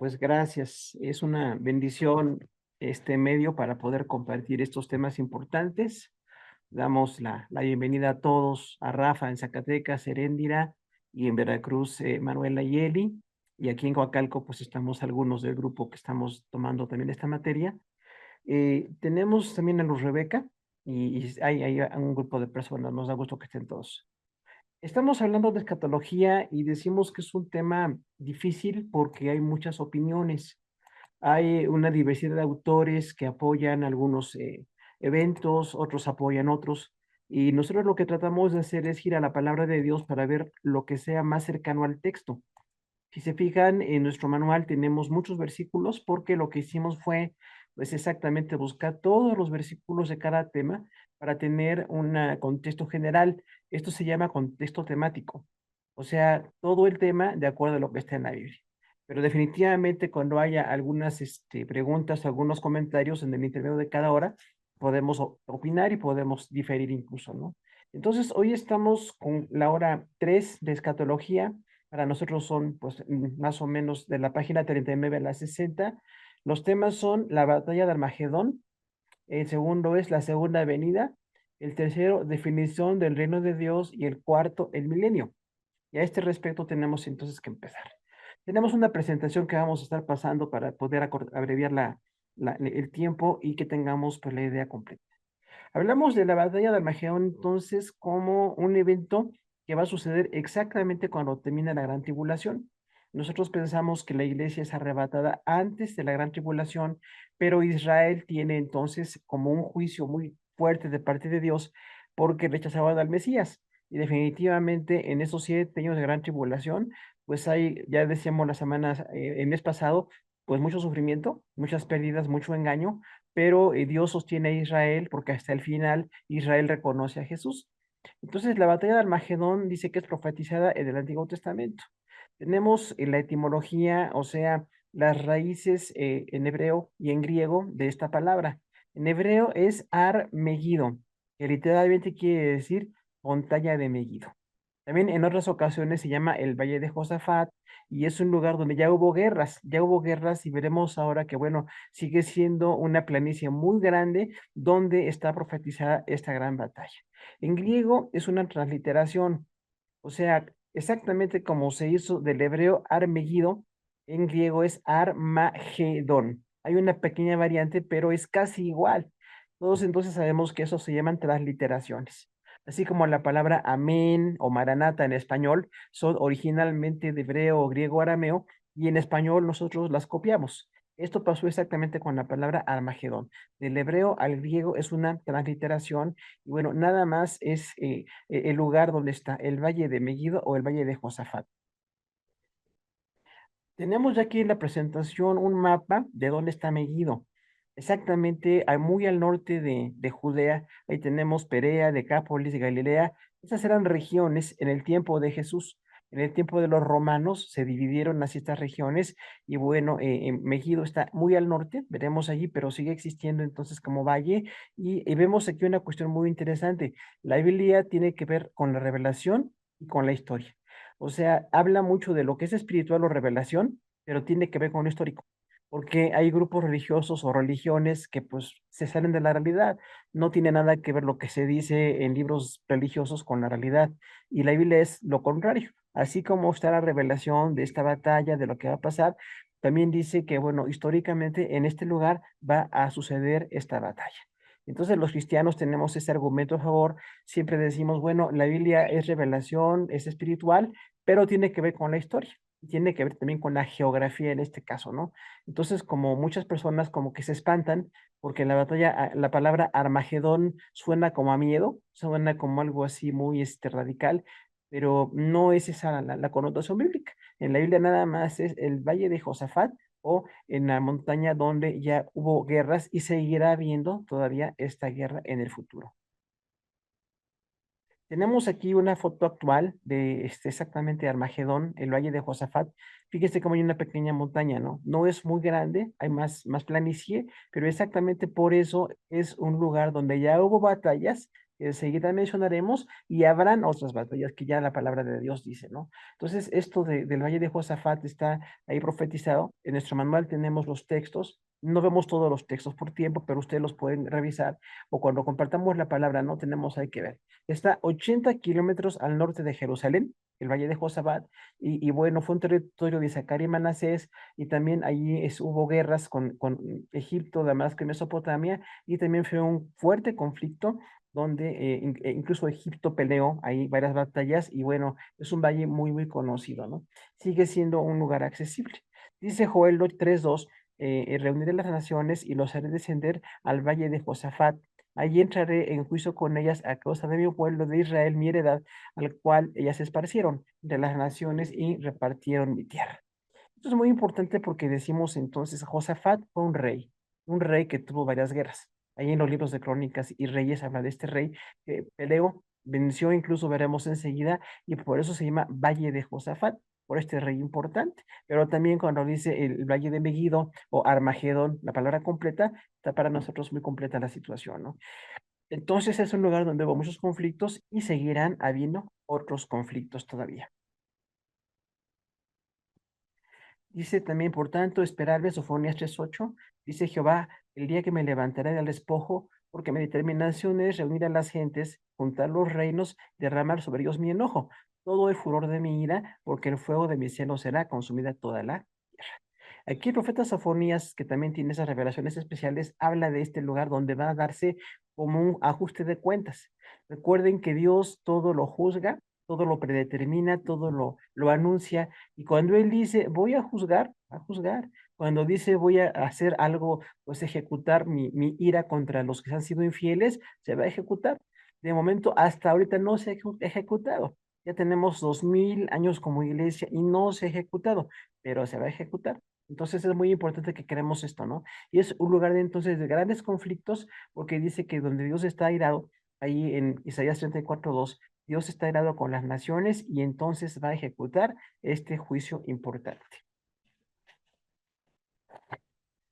pues gracias. Es una bendición este medio para poder compartir estos temas importantes. Damos la bienvenida a todos, a Rafa en Zacatecas, Heréndira, y en Veracruz, Manuela y Eli. Y aquí en Coacalco, pues estamos algunos del grupo que estamos tomando también esta materia. Tenemos también a Luz Rebeca y hay un grupo de personas, nos da gusto que estén todos. Estamos hablando de escatología y decimos que es un tema difícil porque hay muchas opiniones. Hay una diversidad de autores que apoyan algunos eventos, otros apoyan otros. Y nosotros lo que tratamos de hacer es ir a la palabra de Dios para ver lo que sea más cercano al texto. Si se fijan, en nuestro manual tenemos muchos versículos porque lo que hicimos fue, pues exactamente buscar todos los versículos de cada tema para tener un contexto general. Esto se llama contexto temático. O sea, todo el tema de acuerdo a lo que está en la Biblia. Pero definitivamente cuando haya algunas preguntas, algunos comentarios en el intermedio de cada hora, podemos opinar y podemos diferir incluso, ¿no? Entonces, hoy estamos con la hora 3 de escatología. Para nosotros son, pues, más o menos de la página 39 a la 60. Los temas son la batalla de Armagedón, el segundo es la segunda venida, el tercero, definición del reino de Dios, y el cuarto, el milenio. Y a este respecto tenemos entonces que empezar. Tenemos una presentación que vamos a estar pasando para poder abreviar el tiempo y que tengamos pues, la idea completa. Hablamos de la batalla de Armagedón entonces como un evento que va a suceder exactamente cuando termina la gran tribulación. Nosotros pensamos que la iglesia es arrebatada antes de la gran tribulación, pero Israel tiene entonces como un juicio muy fuerte de parte de Dios porque rechazaban al Mesías. Y definitivamente en esos 7 años de gran tribulación, pues hay, ya decíamos la semana, el mes pasado, pues mucho sufrimiento, muchas pérdidas, mucho engaño, pero Dios sostiene a Israel porque hasta el final Israel reconoce a Jesús. Entonces, la batalla de Armagedón dice que es profetizada en el Antiguo Testamento. Tenemos la etimología, o sea, las raíces en hebreo y en griego de esta palabra. En hebreo es Ar-Megido, que literalmente quiere decir montaña de Megido. También en otras ocasiones se llama el Valle de Josafat y es un lugar donde ya hubo guerras y veremos ahora que, bueno, sigue siendo una planicie muy grande donde está profetizada esta gran batalla. En griego es una transliteración, o sea, exactamente como se hizo del hebreo Armegido, en griego es Armagedón. Hay una pequeña variante, pero es casi igual. Todos entonces sabemos que eso se llaman transliteraciones. Así como la palabra amén o maranata en español son originalmente de hebreo o griego arameo y en español nosotros las copiamos. Esto pasó exactamente con la palabra Armagedón. Del hebreo al griego es una transliteración y bueno, nada más es el lugar donde está el Valle de Megiddo o el Valle de Josafat. Tenemos ya aquí en la presentación un mapa de dónde está Megiddo. Exactamente, muy al norte de Judea, ahí tenemos Perea, Decápolis, Galilea. Esas eran regiones en el tiempo de Jesús. En el tiempo de los romanos se dividieron así estas regiones y bueno, Megiddo está muy al norte, veremos allí, pero sigue existiendo entonces como valle y vemos aquí una cuestión muy interesante. La Biblia tiene que ver con la revelación y con la historia. O sea, habla mucho de lo que es espiritual o revelación, pero tiene que ver con lo histórico, porque hay grupos religiosos o religiones que pues se salen de la realidad, no tiene nada que ver lo que se dice en libros religiosos con la realidad, y la Biblia es lo contrario, así como está la revelación de esta batalla, de lo que va a pasar, también dice que, bueno, históricamente en este lugar va a suceder esta batalla. Entonces los cristianos tenemos ese argumento a favor, siempre decimos, bueno, la Biblia es revelación, es espiritual, pero tiene que ver con la historia, y tiene que ver también con la geografía en este caso, ¿no? Entonces, como muchas personas como que se espantan, porque la batalla, la palabra Armagedón suena como a miedo, suena como algo así muy radical, pero no es esa la connotación bíblica. En la Biblia nada más es el valle de Josafat o en la montaña donde ya hubo guerras y seguirá habiendo todavía esta guerra en el futuro. Tenemos aquí una foto actual de exactamente Armagedón, el Valle de Josafat. Fíjese cómo hay una pequeña montaña, ¿no? No es muy grande, hay más planicie, pero exactamente por eso es un lugar donde ya hubo batallas que enseguida mencionaremos, y habrán otras batallas que ya la palabra de Dios dice, ¿no? Entonces, esto del valle de Josafat está ahí profetizado. En nuestro manual tenemos los textos. No vemos todos los textos por tiempo, pero ustedes los pueden revisar, o cuando compartamos la palabra, no tenemos ahí que ver. Está 80 kilómetros al norte de Jerusalén, el valle de Josafat, y bueno, fue un territorio de Isaacar y Manasés, y también allí hubo guerras con Egipto, Damasco y Mesopotamia, y también fue un fuerte conflicto donde incluso Egipto peleó ahí varias batallas, y bueno, es un valle muy, muy conocido, ¿no? Sigue siendo un lugar accesible. Dice Joel 3:2, reuniré las naciones y los haré descender al valle de Josafat. Allí entraré en juicio con ellas a causa de mi pueblo de Israel, mi heredad, al cual ellas se esparcieron de las naciones y repartieron mi tierra. Esto es muy importante porque decimos entonces, Josafat fue un rey que tuvo varias guerras. Ahí en los libros de Crónicas y Reyes habla de este rey que peleó, venció, incluso veremos enseguida, y por eso se llama Valle de Josafat, por este rey importante. Pero también cuando dice el Valle de Megiddo o Armagedón, la palabra completa, está para nosotros muy completa la situación, ¿no? Entonces es un lugar donde hubo muchos conflictos y seguirán habiendo otros conflictos todavía. Dice también, por tanto, esperarme, Sofonías 3:8, dice Jehová, el día que me levantaré del despojo, porque mi determinación es reunir a las gentes, juntar los reinos, derramar sobre ellos mi enojo, todo el furor de mi ira, porque el fuego de mi celo será consumida toda la tierra. Aquí el profeta Sofonías, que también tiene esas revelaciones especiales, habla de este lugar donde va a darse como un ajuste de cuentas. Recuerden que Dios todo lo juzga, todo lo predetermina, todo lo anuncia, y cuando Él dice, voy a juzgar, a juzgar. Cuando dice, voy a hacer algo, pues ejecutar mi ira contra los que han sido infieles, se va a ejecutar. De momento, hasta ahorita no se ha ejecutado. Ya tenemos 2000 años como iglesia y no se ha ejecutado, pero se va a ejecutar. Entonces es muy importante que creemos esto, ¿no? Y es un lugar de entonces de grandes conflictos, porque dice que donde Dios está airado, ahí en Isaías 34:2, Dios está airado con las naciones y entonces va a ejecutar este juicio importante.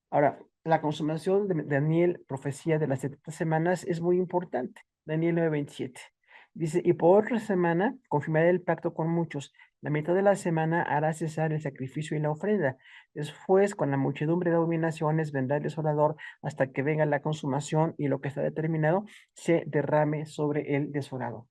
Ahora, la consumación de Daniel, profecía de las 70 semanas, es muy importante. Daniel 9:27. Dice, y por otra semana confirmaré el pacto con muchos. La mitad de la semana hará cesar el sacrificio y la ofrenda. Después, con la muchedumbre de abominaciones, vendrá el desolador hasta que venga la consumación y lo que está determinado se derrame sobre el desolado.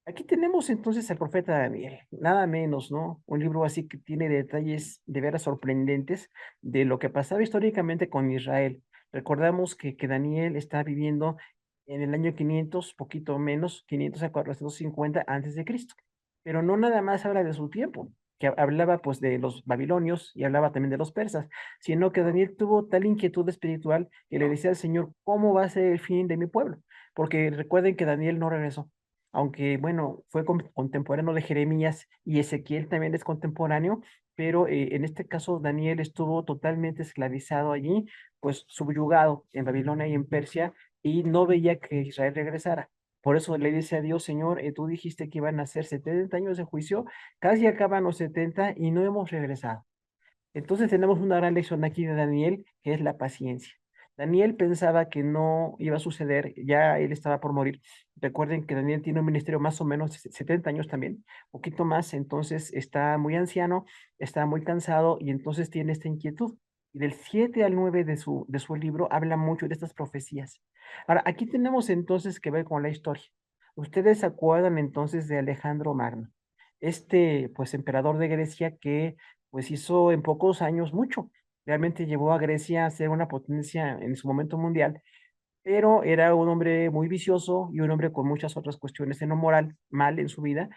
Aquí tenemos entonces al profeta Daniel, nada menos, ¿no? Un libro así que tiene detalles de veras sorprendentes de lo que pasaba históricamente con Israel. Recordamos que Daniel está viviendo en el año 500, poquito menos, 500 a 450 antes de Cristo. Pero no nada más habla de su tiempo, que hablaba pues de los babilonios y hablaba también de los persas, sino que Daniel tuvo tal inquietud espiritual que le decía al Señor, ¿cómo va a ser el fin de mi pueblo? Porque recuerden que Daniel no regresó, aunque bueno, fue contemporáneo de Jeremías, y Ezequiel también es contemporáneo, pero en este caso Daniel estuvo totalmente esclavizado allí, pues subyugado en Babilonia y en Persia, y no veía que Israel regresara. Por eso le dice a Dios, Señor, tú dijiste que iban a ser 70 años de juicio, casi acaban los 70 y no hemos regresado. Entonces tenemos una gran lección aquí de Daniel, que es la paciencia. Daniel pensaba que no iba a suceder, ya él estaba por morir. Recuerden que Daniel tiene un ministerio más o menos de 70 años también, poquito más, entonces está muy anciano, está muy cansado, y entonces tiene esta inquietud. Y del 7 al 9 de su libro habla mucho de estas profecías. Ahora, aquí tenemos entonces que ver con la historia. Ustedes se acuerdan entonces de Alejandro Magno, este pues emperador de Grecia que pues hizo en pocos años mucho. Realmente llevó a Grecia a ser una potencia en su momento mundial, pero era un hombre muy vicioso y un hombre con muchas otras cuestiones en lo moral, mal en su vida.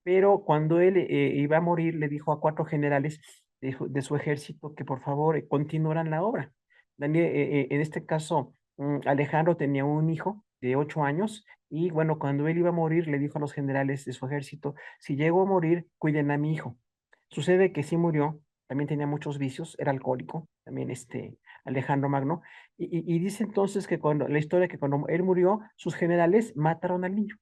Pero cuando él iba a morir, le dijo a 4 generales de su ejército que por favor continuaran la obra. Daniel, en este caso, Alejandro tenía un hijo de 8 años, y bueno, cuando él iba a morir, le dijo a los generales de su ejército, si llego a morir, cuiden a mi hijo. Sucede que sí murió, también tenía muchos vicios, era alcohólico, también Alejandro Magno, y dice entonces que cuando, la historia que cuando él murió, sus generales mataron al niño.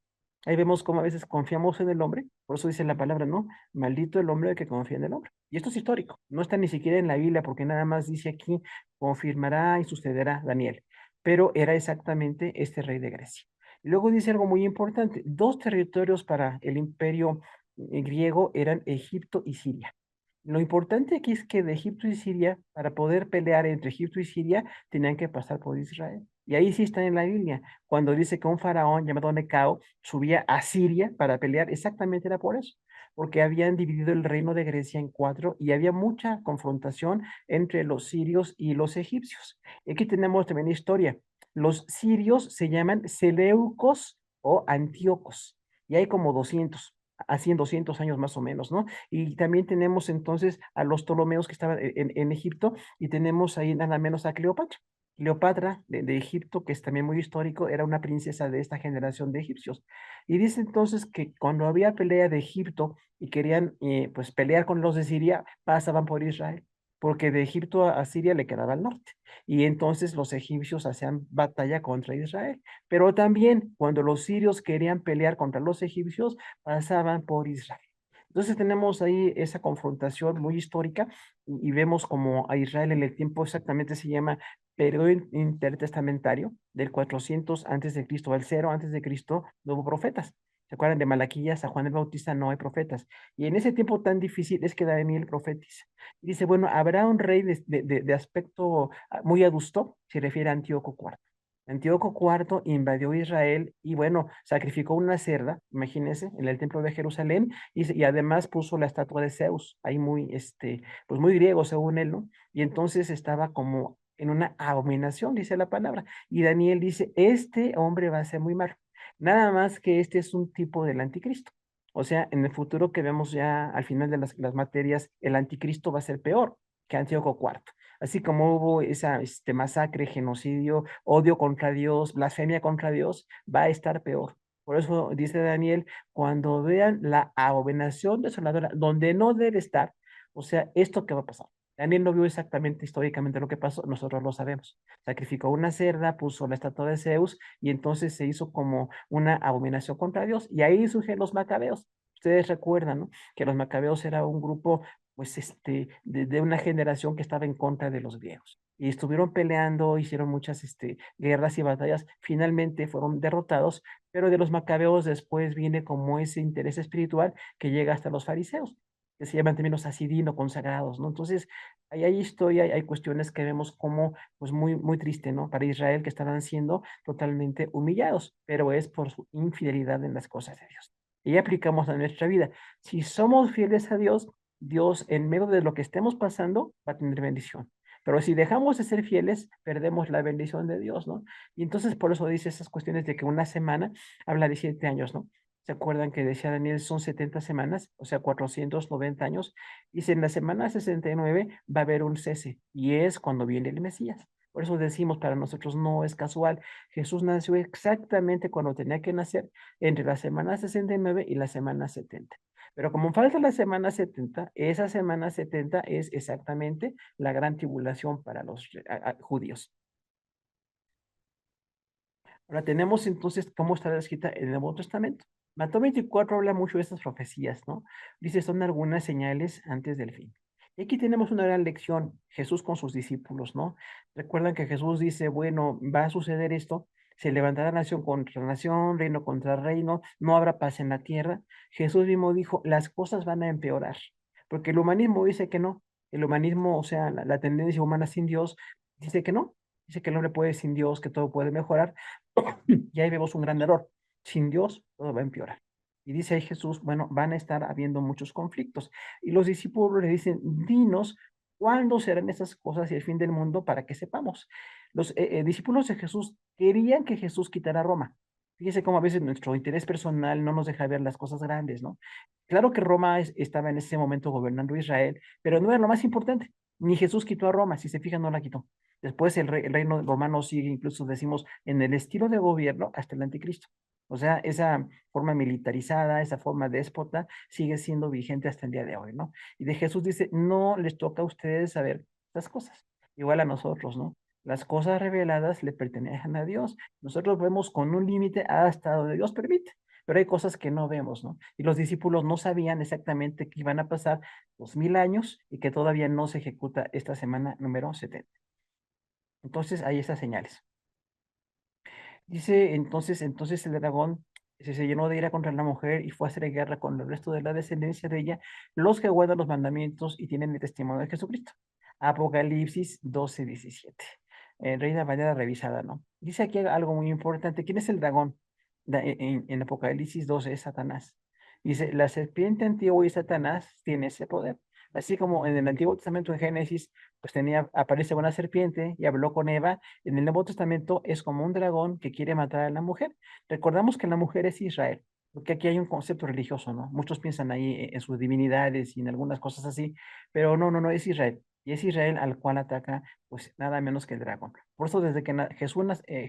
Ahí vemos cómo a veces confiamos en el hombre, por eso dice la palabra, ¿no? Maldito el hombre que confía en el hombre. Y esto es histórico, no está ni siquiera en la Biblia, porque nada más dice aquí, confirmará y sucederá Daniel. Pero era exactamente este rey de Grecia. Y luego dice algo muy importante, dos territorios para el imperio griego eran Egipto y Siria. Lo importante aquí es que de Egipto y Siria, para poder pelear entre Egipto y Siria, tenían que pasar por Israel. Y ahí sí está en la Biblia, cuando dice que un faraón llamado Necao subía a Siria para pelear, exactamente era por eso, porque habían dividido el reino de Grecia en cuatro y había mucha confrontación entre los sirios y los egipcios. Y aquí tenemos también historia. Los sirios se llaman Seleucos o Antíocos, y hay como 200, así en 200 años más o menos, ¿no? Y también tenemos entonces a los Ptolomeos que estaban en Egipto, y tenemos ahí nada menos a Cleopatra. Cleopatra de Egipto, que es también muy histórico, era una princesa de esta generación de egipcios. Y dice entonces que cuando había pelea de Egipto y querían pues pelear con los de Siria, pasaban por Israel, porque de Egipto a Siria le quedaba al norte. Y entonces los egipcios hacían batalla contra Israel. Pero también cuando los sirios querían pelear contra los egipcios, pasaban por Israel. Entonces tenemos ahí esa confrontación muy histórica y vemos como a Israel en el tiempo exactamente se llama periodo intertestamentario del 400 antes de Cristo al 0 antes de Cristo, no hubo profetas. ¿Se acuerdan de Malaquías? A Juan el Bautista no hay profetas. Y en ese tiempo tan difícil es que Daniel profetiza. Y dice, bueno, habrá un rey de aspecto muy adusto, se refiere a Antíoco IV. Antíoco IV invadió Israel y bueno, sacrificó una cerda, imagínense, en el templo de Jerusalén y además puso la estatua de Zeus, ahí muy, pues muy griego según él, ¿no? Y entonces estaba como en una abominación, dice la palabra. Y Daniel dice, este hombre va a ser muy malo. Nada más que este es un tipo del anticristo. O sea, en el futuro que vemos ya al final de las materias, el anticristo va a ser peor que Antíoco IV. Así como hubo esa masacre, genocidio, odio contra Dios, blasfemia contra Dios, va a estar peor. Por eso dice Daniel, cuando vean la abominación desoladora donde no debe estar, o sea, esto que va a pasar. Daniel no vio exactamente históricamente lo que pasó, nosotros lo sabemos. Sacrificó una cerda, puso la estatua de Zeus y entonces se hizo como una abominación contra Dios. Y ahí surgen los macabeos. Ustedes recuerdan, ¿no? Que los macabeos era un grupo, pues, de una generación que estaba en contra de los griegos. Y estuvieron peleando, hicieron muchas, guerras y batallas. Finalmente fueron derrotados, pero de los macabeos después viene como ese interés espiritual que llega hasta los fariseos, que se llaman también los asidino consagrados, ¿no? Entonces, ahí hay historia, hay cuestiones que vemos como, pues, muy, muy triste, ¿no? Para Israel, que estarán siendo totalmente humillados, pero es por su infidelidad en las cosas de Dios. Y aplicamos a nuestra vida. Si somos fieles a Dios, Dios en medio de lo que estemos pasando va a tener bendición. Pero si dejamos de ser fieles, perdemos la bendición de Dios, ¿no? Y entonces por eso dice esas cuestiones de que una semana habla de 7 años, ¿no? ¿Se acuerdan que decía Daniel son 70 semanas, o sea, 490 años? Dice, en la semana 69 va a haber un cese y es cuando viene el Mesías. Por eso decimos, para nosotros no es casual. Jesús nació exactamente cuando tenía que nacer, entre la semana 69 y la semana 70. Pero como falta la semana 70, esa semana 70 es exactamente la gran tribulación para los judíos. Ahora tenemos entonces cómo está escrita en el Nuevo Testamento. Mateo 24 habla mucho de estas profecías, ¿no? Dice, son algunas señales antes del fin. Y aquí tenemos una gran lección, Jesús con sus discípulos, ¿no? Recuerdan que Jesús dice, bueno, va a suceder esto, se levantará nación contra nación, reino contra reino, no habrá paz en la tierra. Jesús mismo dijo, las cosas van a empeorar, porque el humanismo dice que no. El humanismo, o sea, la tendencia humana sin Dios, dice que no. Dice que el hombre puede sin Dios, que todo puede mejorar. Y ahí vemos un gran error. Sin Dios, todo va a empeorar. Y dice ahí Jesús, bueno, van a estar habiendo muchos conflictos. Y los discípulos le dicen, dinos cuándo serán esas cosas y el fin del mundo para que sepamos. Los discípulos de Jesús querían que Jesús quitara Roma. Fíjese cómo a veces nuestro interés personal no nos deja ver las cosas grandes, ¿no? Claro que Roma estaba en ese momento gobernando Israel, pero no era lo más importante. Ni Jesús quitó a Roma, si se fijan, no la quitó. Después el reino romano sigue, incluso decimos, en el estilo de gobierno hasta el anticristo. O sea, esa forma militarizada, esa forma déspota, sigue siendo vigente hasta el día de hoy, ¿no? Y de Jesús dice, no les toca a ustedes saber estas cosas, igual a nosotros, ¿no? Las cosas reveladas le pertenecen a Dios. Nosotros vemos con un límite hasta donde Dios permite, pero hay cosas que no vemos, ¿no? Y los discípulos no sabían exactamente que iban a pasar 2000 años y que todavía no se ejecuta esta semana número 70. Entonces hay esas señales. Dice entonces el dragón se llenó de ira contra la mujer y fue a hacer guerra con el resto de la descendencia de ella, los que guardan los mandamientos y tienen el testimonio de Jesucristo. Apocalipsis 12:17. Reina Valera revisada, ¿no? Dice aquí algo muy importante. ¿Quién es el dragón? En Apocalipsis 12 es Satanás. Dice, la serpiente antigua y Satanás tiene ese poder. Así como en el Antiguo Testamento de Génesis, pues aparece una serpiente y habló con Eva. En el Nuevo Testamento es como un dragón que quiere matar a la mujer. Recordamos que la mujer es Israel, porque aquí hay un concepto religioso, ¿no? Muchos piensan ahí en sus divinidades y en algunas cosas así, pero no, es Israel. Y es Israel al cual ataca, pues nada menos que el dragón. Por eso desde que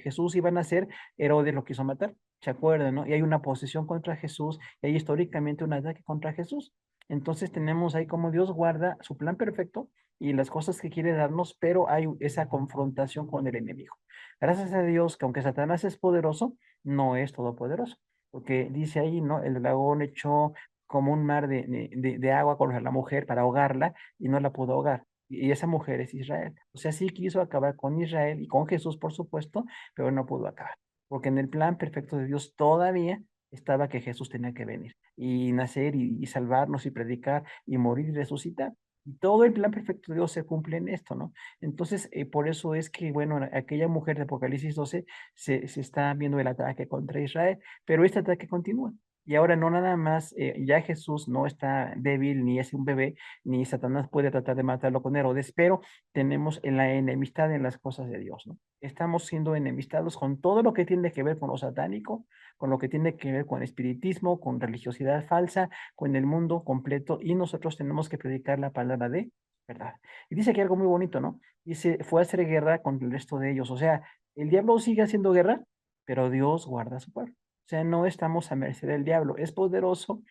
Jesús iba a nacer, Herodes lo quiso matar, ¿se acuerdan, no? Y hay una posesión contra Jesús, y hay históricamente un ataque contra Jesús. Entonces tenemos ahí como Dios guarda su plan perfecto y las cosas que quiere darnos, pero hay esa confrontación con el enemigo. Gracias a Dios que aunque Satanás es poderoso, no es todopoderoso, porque dice ahí, ¿no? El dragón echó como un mar de agua contra la mujer para ahogarla y no la pudo ahogar. Y esa mujer es Israel. O sea, sí quiso acabar con Israel y con Jesús, por supuesto, pero no pudo acabar. Porque en el plan perfecto de Dios todavía estaba que Jesús tenía que venir y nacer y salvarnos y predicar y morir y resucitar. Y todo el plan perfecto de Dios se cumple en esto, ¿no? Entonces, por eso es que, bueno, aquella mujer de Apocalipsis 12 se está viendo el ataque contra Israel, pero este ataque continúa. Y ahora no nada más, ya Jesús no está débil, ni es un bebé, ni Satanás puede tratar de matarlo con Herodes, pero tenemos en la enemistad en las cosas de Dios, ¿no? Estamos siendo enemistados con todo lo que tiene que ver con lo satánico, con lo que tiene que ver con espiritismo, con religiosidad falsa, con el mundo completo, y nosotros tenemos que predicar la palabra de verdad. Y dice aquí algo muy bonito, ¿no? Dice, fue a hacer guerra contra el resto de ellos. O sea, el diablo sigue haciendo guerra, pero Dios guarda a su pueblo. O sea, no estamos a merced del diablo. Es poderoso,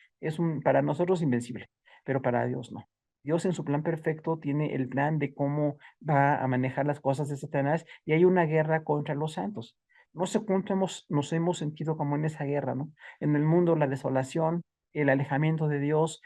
para nosotros invencible, pero para Dios no. Dios en su plan perfecto tiene el plan de cómo va a manejar las cosas de Satanás y hay una guerra contra los santos. No sé cuánto nos hemos sentido como en esa guerra, ¿no? En el mundo, la desolación, el alejamiento de Dios,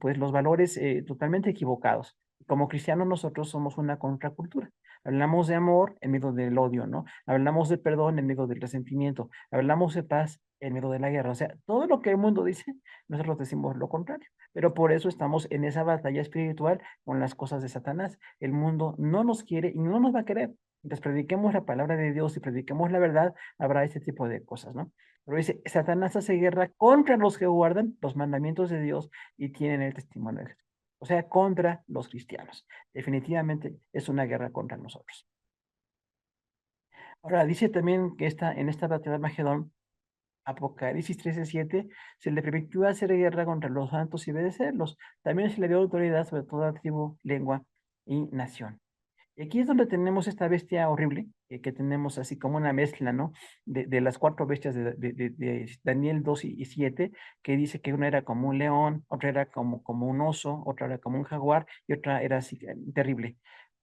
pues los valores totalmente equivocados. Como cristianos nosotros somos una contracultura. Hablamos de amor en medio del odio, ¿no? Hablamos de perdón en medio del resentimiento. Hablamos de paz en medio de la guerra. O sea, todo lo que el mundo dice, nosotros decimos lo contrario. Pero por eso estamos en esa batalla espiritual con las cosas de Satanás. El mundo no nos quiere y no nos va a querer. Mientras prediquemos la palabra de Dios y prediquemos la verdad, habrá este tipo de cosas, ¿no? Pero dice, Satanás hace guerra contra los que guardan los mandamientos de Dios y tienen el testimonio de Jesús. O sea, contra los cristianos. Definitivamente es una guerra contra nosotros. Ahora, dice también que en esta batalla de Armagedón, Apocalipsis 13:7, se le permitió hacer guerra contra los santos y obedecerlos. También se le dio autoridad sobre toda tribu, lengua y nación. Y aquí es donde tenemos esta bestia horrible, que tenemos así como una mezcla, ¿no? De las cuatro bestias de Daniel 2 y 7, que dice que una era como un león, otra era como un oso, otra era como un jaguar y otra era así terrible.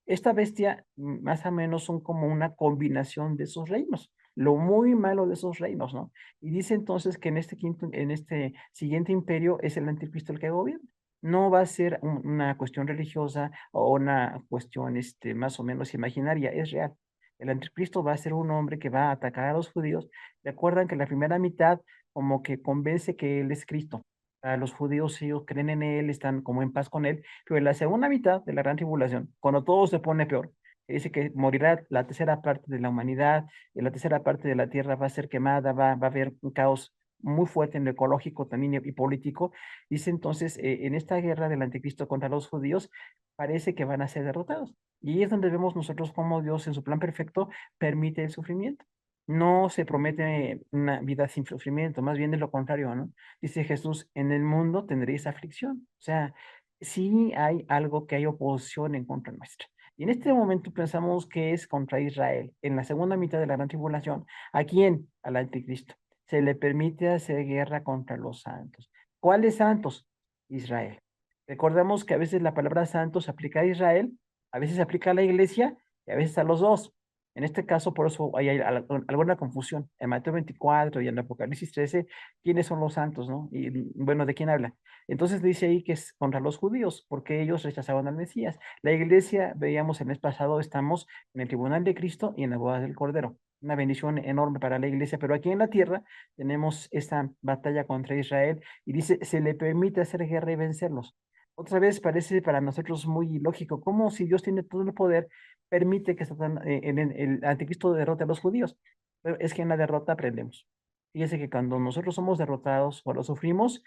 Esta bestia más o menos son como una combinación de esos reinos, lo muy malo de esos reinos, ¿no? Y dice entonces que en este siguiente imperio es el anticristo el que gobierna. No va a ser una cuestión religiosa o una cuestión más o menos imaginaria, es real. El anticristo va a ser un hombre que va a atacar a los judíos. Recuerdan que la primera mitad como que convence que él es Cristo. A los judíos ellos creen en él, están como en paz con él, pero en la segunda mitad de la gran tribulación, cuando todo se pone peor, dice que morirá la tercera parte de la humanidad, y la tercera parte de la tierra va a ser quemada, va a haber un caos muy fuerte en lo ecológico también y político. Dice entonces, en esta guerra del anticristo contra los judíos, parece que van a ser derrotados. Y ahí es donde vemos nosotros cómo Dios en su plan perfecto permite el sufrimiento. No se promete una vida sin sufrimiento, más bien es lo contrario, ¿no? Dice Jesús, en el mundo tendréis aflicción. O sea, sí hay algo que hay oposición en contra nuestra. Y en este momento pensamos que es contra Israel. En la segunda mitad de la gran tribulación, ¿a quién? Al anticristo. Se le permite hacer guerra contra los santos. ¿Cuáles santos? Israel. Recordemos que a veces la palabra santo se aplica a Israel, a veces se aplica a la iglesia y a veces a los dos. En este caso, por eso hay alguna confusión. En Mateo 24 y en Apocalipsis 13, ¿quiénes son los santos, no? Y bueno, ¿de quién habla? Entonces dice ahí que es contra los judíos, porque ellos rechazaban al Mesías. La iglesia, veíamos el mes pasado, estamos en el tribunal de Cristo y en la boda del Cordero. una bendición enorme para la iglesia, pero aquí en la tierra tenemos esta batalla contra Israel y dice, se le permite hacer guerra y vencerlos. Otra vez parece para nosotros muy lógico, como si Dios tiene todo el poder, permite que el anticristo derrote a los judíos. Pero es que en la derrota aprendemos. Fíjese que cuando nosotros somos derrotados o lo sufrimos,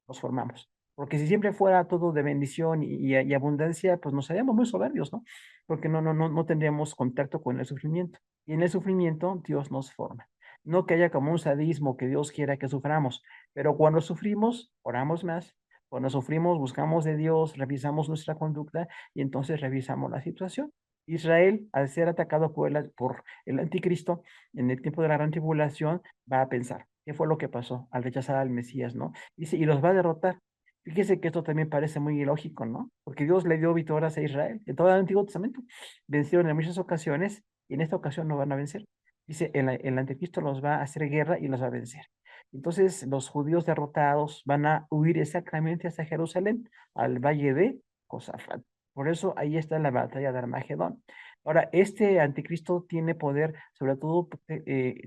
nos formamos. Porque si siempre fuera todo de bendición y abundancia, pues nos haríamos muy soberbios, ¿no? Porque no tendríamos contacto con el sufrimiento. Y en el sufrimiento Dios nos forma. No que haya como un sadismo que Dios quiera que suframos, pero cuando sufrimos, oramos más. Cuando sufrimos, buscamos de Dios, revisamos nuestra conducta y entonces revisamos la situación. Israel, al ser atacado por el anticristo en el tiempo de la gran tribulación, va a pensar, ¿qué fue lo que pasó al rechazar al Mesías, no? Dice, y los va a derrotar. Fíjese que esto también parece muy ilógico, ¿no? Porque Dios le dio victorias a Israel en todo el Antiguo Testamento. Vencieron en muchas ocasiones y en esta ocasión no van a vencer. Dice, el anticristo los va a hacer guerra y los va a vencer. Entonces, los judíos derrotados van a huir exactamente hasta Jerusalén, al valle de Josafat. Por eso ahí está la batalla de Armagedón. Ahora, este anticristo tiene poder sobre todo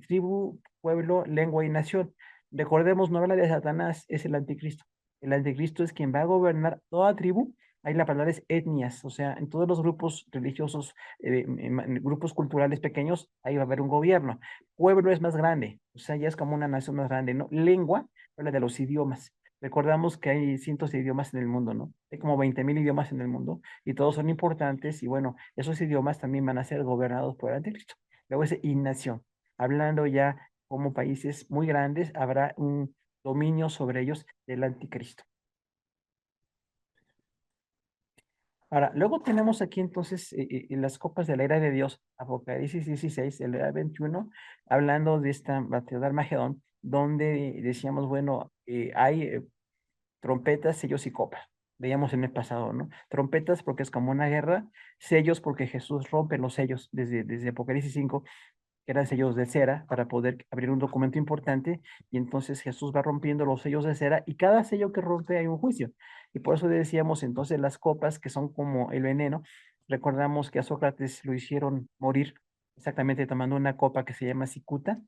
tribu, pueblo, lengua y nación. Recordemos, no habla de Satanás, es el anticristo. El anticristo es quien va a gobernar toda tribu. Ahí la palabra es etnias, o sea, en todos los grupos religiosos, grupos culturales pequeños, ahí va a haber un gobierno. Pueblo es más grande, o sea, ya es como una nación más grande, ¿no? Lengua, habla de los idiomas. Recordamos que hay cientos de idiomas en el mundo, ¿no? Hay como 20,000 idiomas en el mundo y todos son importantes y bueno, esos idiomas también van a ser gobernados por el anticristo. Luego es y nación, hablando ya como países muy grandes, habrá un dominio sobre ellos del anticristo. Ahora, luego tenemos aquí entonces las copas de la era de Dios, Apocalipsis 16, el era 21, hablando de esta batalla de Armagedón, donde decíamos, bueno, hay trompetas, sellos y copas. Veíamos en el pasado, ¿no? Trompetas porque es como una guerra, sellos porque Jesús rompe los sellos desde Apocalipsis 5 que eran sellos de cera para poder abrir un documento importante y entonces Jesús va rompiendo los sellos de cera y cada sello que rompe hay un juicio. Y por eso decíamos entonces las copas que son como el veneno, recordamos que a Sócrates lo hicieron morir exactamente tomando una copa que se llama cicuta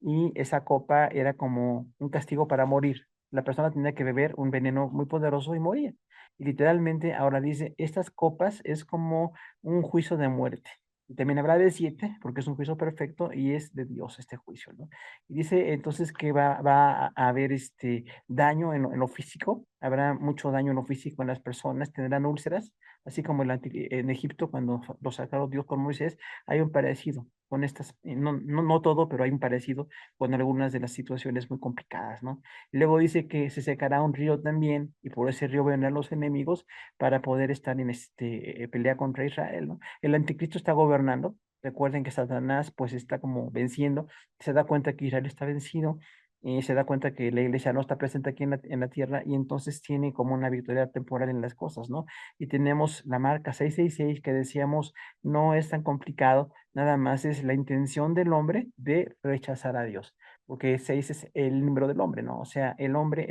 y esa copa era como un castigo para morir. La persona tenía que beber un veneno muy poderoso y moría. Y literalmente ahora dice, estas copas es como un juicio de muerte. Y también habrá de 7, porque es un juicio perfecto y es de Dios este juicio, ¿no? Y dice entonces que va a haber daño en lo físico, habrá mucho daño en lo físico en las personas, tendrán úlceras, así como en Egipto cuando lo sacaron Dios con Moisés, hay un parecido con estas, no todo, pero hay un parecido con algunas de las situaciones muy complicadas, ¿no? Y luego dice que se secará un río también y por ese río vendrán los enemigos para poder estar en pelea contra Israel, ¿no? El anticristo está gobernando. Recuerden que Satanás pues está como venciendo, se da cuenta que Israel está vencido y se da cuenta que la iglesia no está presente aquí en la tierra y entonces tiene como una victoria temporal en las cosas, ¿no? Y tenemos la marca 666 que decíamos no es tan complicado, nada más es la intención del hombre de rechazar a Dios, porque 6 es el número del hombre, ¿no? O sea, el hombre,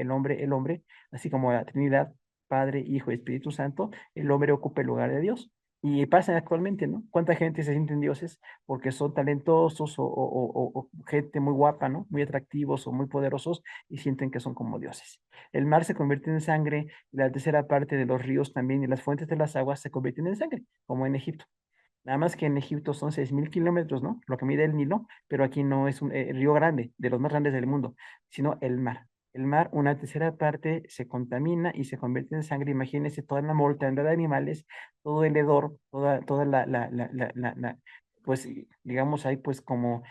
así como la Trinidad, Padre, Hijo y Espíritu Santo, el hombre ocupa el lugar de Dios. Y pasa actualmente, ¿no? ¿Cuánta gente se sienten dioses porque son talentosos o gente muy guapa, ¿no? Muy atractivos o muy poderosos y sienten que son como dioses? El mar se convierte en sangre, y la tercera parte de los ríos también y las fuentes de las aguas se convierten en sangre, como en Egipto. Nada más que en Egipto son 6,000 kilómetros, ¿no? Lo que mide el Nilo, pero aquí no es un río grande, de los más grandes del mundo, sino el mar. El mar, una tercera parte se contamina y se convierte en sangre. Imagínense toda la mortandad de animales, todo el hedor, toda pues digamos, hay pues como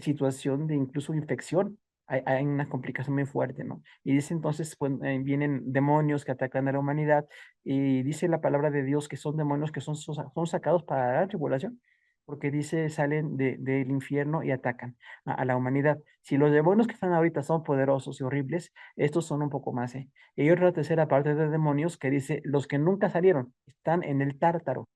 situación de incluso infección. Hay una complicación muy fuerte, ¿no? Y dice entonces, pues vienen demonios que atacan a la humanidad y dice la palabra de Dios que son demonios que son sacados para la tribulación, porque dice, salen del infierno y atacan a la humanidad. Si los demonios que están ahorita son poderosos y horribles, estos son un poco más, ¿eh? Y hay otra tercera parte de demonios que dice, los que nunca salieron, están en el tártaro.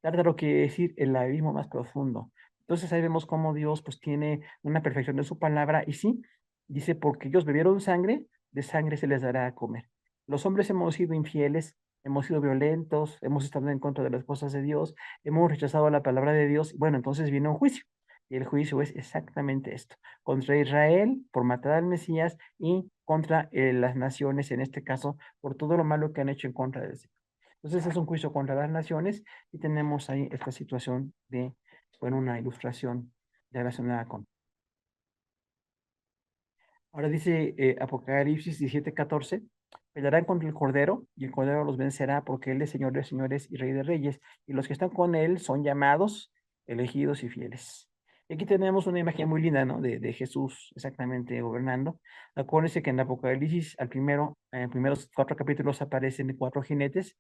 Tártaro quiere decir el abismo más profundo. Entonces ahí vemos cómo Dios pues tiene una perfección de su palabra y sí, dice, porque ellos bebieron sangre, de sangre se les dará a comer. Los hombres hemos sido infieles, hemos sido violentos, hemos estado en contra de las cosas de Dios, hemos rechazado la palabra de Dios. Bueno, entonces viene un juicio. Y el juicio es exactamente esto, contra Israel por matar al Mesías y contra las naciones, en este caso, por todo lo malo que han hecho en contra del Señor. Entonces es un juicio contra las naciones y tenemos ahí esta situación de, bueno, una ilustración relacionada con. Ahora dice Apocalipsis 17:14, pelearán contra el Cordero y el Cordero los vencerá porque Él es Señor de señores y Rey de reyes y los que están con Él son llamados, elegidos y fieles. Y aquí tenemos una imagen muy linda, ¿no? De Jesús exactamente gobernando. Acuérdense que en Apocalipsis, en primeros 4 capítulos aparecen 4 jinetes.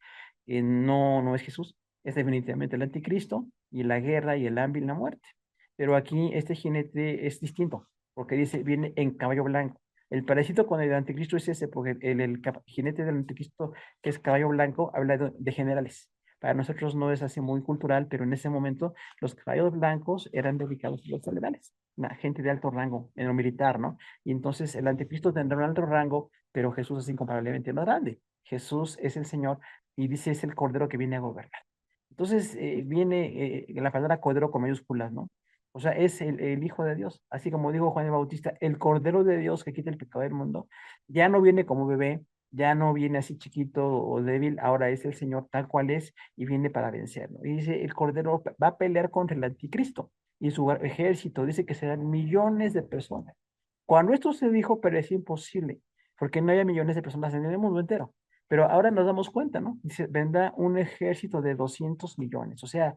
No es Jesús, es definitivamente el anticristo y la guerra y el hambre y la muerte. Pero aquí este jinete es distinto porque dice, viene en caballo blanco. El parecido con el anticristo es ese, porque el jinete del anticristo, que es caballo blanco, habla de generales. Para nosotros no es así muy cultural, pero en ese momento los caballos blancos eran dedicados a los generales, una gente de alto rango en lo militar, ¿no? Y entonces el anticristo tendrá un alto rango, pero Jesús es incomparablemente más grande. Jesús es el Señor y dice es el Cordero que viene a gobernar. Entonces viene la palabra Cordero con mayúsculas, ¿no? O sea, es el Hijo de Dios, así como dijo Juan el Bautista, el Cordero de Dios que quita el pecado del mundo, ya no viene como bebé, ya no viene así chiquito o débil, ahora es el Señor tal cual es y viene para vencerlo. Y dice, el Cordero va a pelear contra el anticristo y su ejército, dice que serán millones de personas. Cuando esto se dijo, parecía imposible, porque no había millones de personas en el mundo entero. Pero ahora nos damos cuenta, ¿no? Dice, vendrá un ejército de 200 millones, o sea,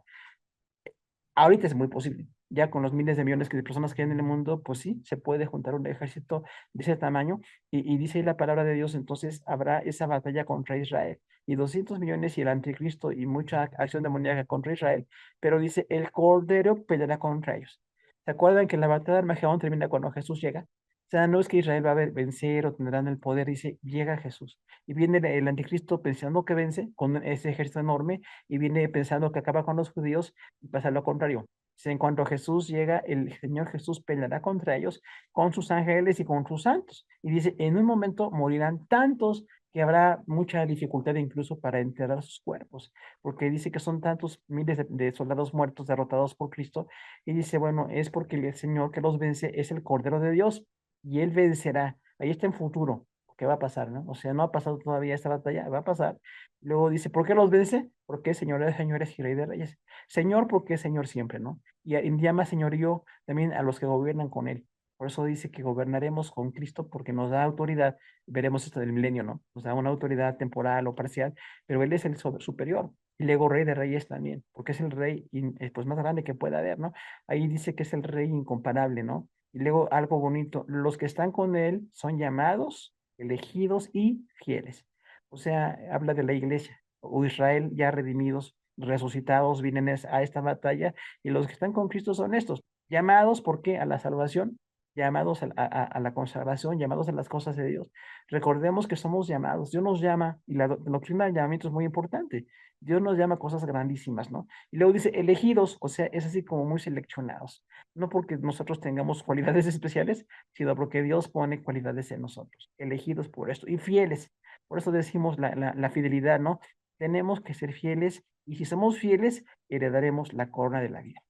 ahorita es muy posible. Ya con los miles de millones de personas que hay en el mundo, pues sí, se puede juntar un ejército de ese tamaño. Y dice ahí la palabra de Dios, entonces habrá esa batalla contra Israel. Y 200 millones y el anticristo y mucha acción demoníaca contra Israel. Pero dice, el Cordero peleará contra ellos. ¿Se acuerdan que la batalla de Armagedón termina cuando Jesús llega? O sea, no es que Israel va a vencer o tendrán el poder, dice, llega Jesús. Y viene el anticristo pensando que vence con ese ejército enorme y viene pensando que acaba con los judíos y pasa lo contrario. En cuanto Jesús llega, el Señor Jesús peleará contra ellos, con sus ángeles y con sus santos. Y dice, en un momento morirán tantos que habrá mucha dificultad incluso para enterrar sus cuerpos, porque dice que son tantos miles de soldados muertos, derrotados por Cristo, y dice, bueno, es porque el Señor que los vence es el Cordero de Dios, y Él vencerá. Ahí está en futuro, ¿qué va a pasar, no? O sea, no ha pasado todavía esta batalla, va a pasar. Luego dice, ¿por qué los vence? Porque es Señor de señores y Rey de reyes. Señor, porque es Señor siempre, ¿no? Y llama señorío también a los que gobiernan con Él. Por eso dice que gobernaremos con Cristo porque nos da autoridad. Veremos esto del milenio, ¿no? Nos da una autoridad temporal o parcial, pero Él es el superior. Y luego Rey de Reyes también, porque es el Rey pues, más grande que pueda haber, ¿no? Ahí dice que es el Rey incomparable, ¿no? Y luego algo bonito, los que están con Él son llamados, elegidos y fieles. O sea, habla de la iglesia o Israel ya redimidos, resucitados, vienen a esta batalla y los que están con Cristo son estos, llamados, ¿por qué? A la salvación, llamados a la consagración, llamados a las cosas de Dios. Recordemos que somos llamados, Dios nos llama y la doctrina del llamamiento es muy importante. Dios nos llama a cosas grandísimas, ¿no? Y luego dice elegidos, o sea, es así como muy seleccionados, no porque nosotros tengamos cualidades especiales, sino porque Dios pone cualidades en nosotros, elegidos por esto y fieles. Por eso decimos la fidelidad, ¿no? Tenemos que ser fieles y si somos fieles, heredaremos la corona de la vida.